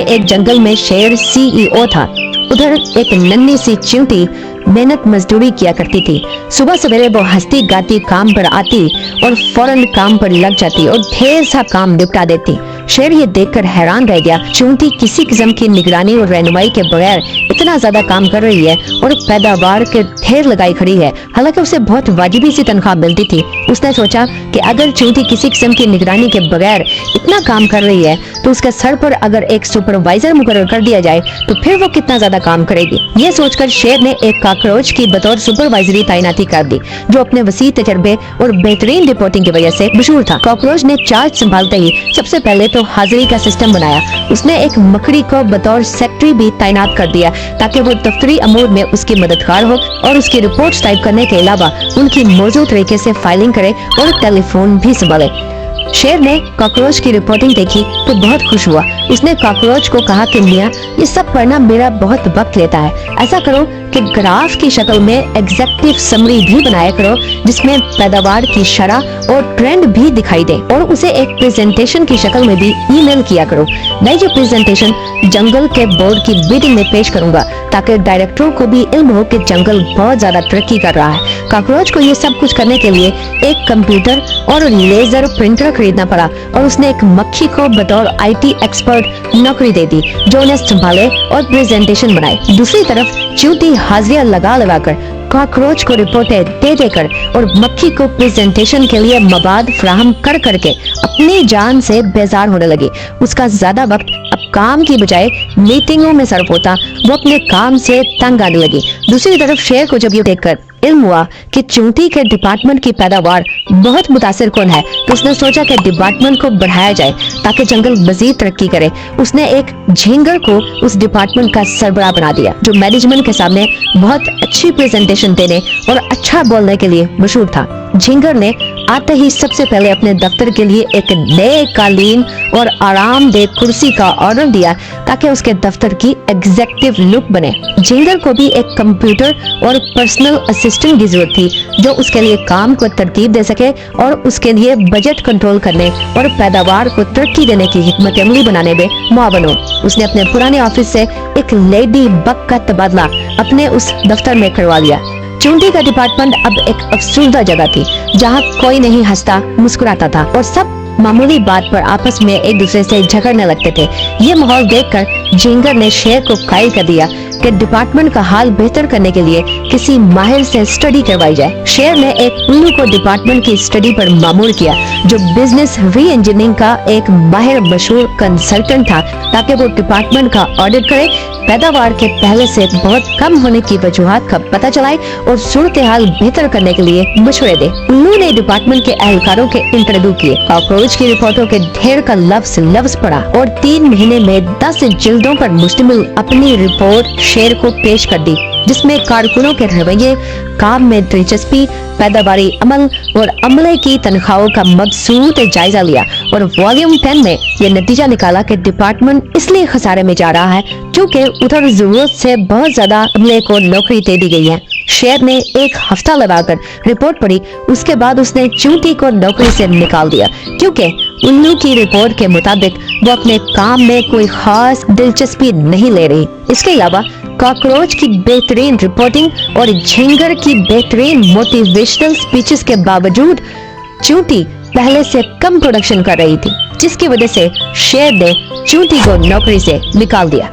एक जंगल में शेर CEO था। उधर एक नन्ही सी चींटी मेहनत मजदूरी किया करती थी। सुबह सवेरे वो हंसती गाती काम पर आती और फौरन काम पर लग जाती और ढेर सा काम निपटा देती। शेर ये देखकर हैरान रह गया, चींटी किसी किस्म की निगरानी और रहनुमाई के बगैर इतना ज्यादा काम कर रही है और पैदावार के ढेर लगाई खड़ी है, हालांकि उसे बहुत वाजिबी सी तनख्वाह मिलती थी। उसने सोचा कि अगर चींटी किसी किस्म की निगरानी के बगैर इतना काम कर रही है तो उसके सर पर अगर एक सुपरवाइजर मुकर्रर कर दिया जाए तो फिर वो कितना ज्यादा काम करेगी। ये सोचकर शेर ने एक कॉकरोच की बतौर सुपरवाइजरी तैनाती कर दी, जो अपने वसी तजर्बे और बेहतरीन रिपोर्टिंग की वजह से मशहूर था। कॉकरोच ने चार्ज संभालते ही सबसे पहले तो हाजिरी का सिस्टम बनाया। उसने एक मकड़ी को बतौर सेक्रेटरी भी तैनात कर दिया ताकि वो दफ्तरी अमूर में उसकी मददगार हो और उसकी रिपोर्ट्स टाइप करने के अलावा उनकी मौजूद तरीके से फाइलिंग करे और टेलीफोन भी संभाले। शेर ने कॉकरोच की रिपोर्टिंग देखी तो बहुत खुश हुआ। उसने कॉकरोच को कहा कि मियाँ, ये सब पढ़ना मेरा बहुत वक्त लेता है, ऐसा करो कि ग्राफ की शक्ल में एग्जेक्टिव समरी भी बनाया करो जिसमें पैदावार की शरह और ट्रेंड भी दिखाई दे, और उसे एक प्रेजेंटेशन की शक्ल में भी ईमेल किया करो। मैं जो प्रेजेंटेशन जंगल के बोर्ड की मीटिंग में पेश करूंगा ताकि डायरेक्टरों को भी इल्म हो कि जंगल बहुत ज्यादा तरक्की कर रहा है। कॉकरोच को ये सब कुछ करने के लिए एक कंप्यूटर और लेजर प्रिंटर खरीदना पड़ा और उसने एक मक्खी को बतौर IT एक्सपर्ट नौकरी दे दी जो उन्हें संभाले और प्रेजेंटेशन बनाए। दूसरी तरफ चींटी हाजिरियां लगा कर कॉकरोच को रिपोर्टें दे देकर और मक्खी को प्रेजेंटेशन के लिए मवाद फराहम कर करके अपनी जान से बेजार होने लगी। उसका ज्यादा वक्त अब काम की बजाय मीटिंगों में सर्फ होता, वो अपने काम से तंग आने लगी। दूसरी तरफ शेर को जब ये देखकर इल्म हुआ कि चींटी के डिपार्टमेंट की पैदावार बहुत मुतासिर कौन है तो उसने सोचा कि डिपार्टमेंट को बढ़ाया जाए ताकि जंगल मजीद तरक्की करे। उसने एक झींगर को उस डिपार्टमेंट का सरबराह बना दिया जो मैनेजमेंट के सामने बहुत अच्छी प्रेजेंटेशन देने और अच्छा बोलने के लिए मशहूर था। झींगर ने आते ही सबसे पहले अपने दफ्तर के लिए एक नए कालीन और आरामदेह कुर्सी का ऑर्डर दिया ताकि उसके दफ्तर की एग्जेक्टिव लुक बने। झींगर को भी एक कंप्यूटर और पर्सनल असिस्टेंट की जरूरत थी जो उसके लिए काम को तरतीब दे सके और उसके लिए बजट कंट्रोल करने और पैदावार को तरक्की देने की हिकमत अमली बनाने में मुआवन हो। उसने अपने पुराने ऑफिस से एक लेडी बग का तबादला अपने उस दफ्तर में करवा लिया। चींटी का डिपार्टमेंट अब एक अफसरदा जगह थी जहाँ कोई नहीं हंसता मुस्कुराता था और सब मामूली बात पर आपस में एक दूसरे से झगड़ने लगते थे। ये माहौल देखकर झींगर ने शेर को कायल कर दिया कि डिपार्टमेंट का हाल बेहतर करने के लिए किसी माहिर से स्टडी करवाई जाए। शेर ने एक उल्लू को डिपार्टमेंट की स्टडी पर मामूर किया जो बिजनेस री इंजीनियरिंग का एक माहिर मशहूर कंसल्टेंट था ताकि वो डिपार्टमेंट का ऑडिट करे, पैदावार के पहले से बहुत कम होने की वजूहात का पता चलाए और सूरत हाल बेहतर करने के लिए मशवरे दे। उल्लू ने डिपार्टमेंट के एहलकारों के इंटरव्यू किए, कॉकरोच की रिपोर्टों के ढेर का लफ्ज पढ़ा और 3 महीने में 10 जिल्दों पर मुश्तमिल अपनी रिपोर्ट शेर को पेश कर दी जिसमें कारकुनों के रवैये, काम में दिलचस्पी, पैदावारी अमल और अमले की तनख्वाहों का मबसूत जायजा लिया और वॉल्यूम 10 में ये नतीजा निकाला कि डिपार्टमेंट इसलिए खसारे में जा रहा है क्योंकि उधर जरूरत से बहुत ज्यादा अमले को नौकरी दे दी गई है। शेर ने एक हफ्ता लगाकर रिपोर्ट पढ़ी, उसके बाद उसने चींटी को नौकरी से निकाल दिया क्योंकि उल्लू की रिपोर्ट के मुताबिक वो अपने काम में कोई खास दिलचस्पी नहीं ले रही। इसके अलावा कॉकरोच की बेहतरीन रिपोर्टिंग और झींगर की बेहतरीन मोटिवेशनल स्पीचेस के बावजूद चींटी पहले से कम प्रोडक्शन कर रही थी जिसकी वजह से शेर ने चींटी को नौकरी से निकाल दिया।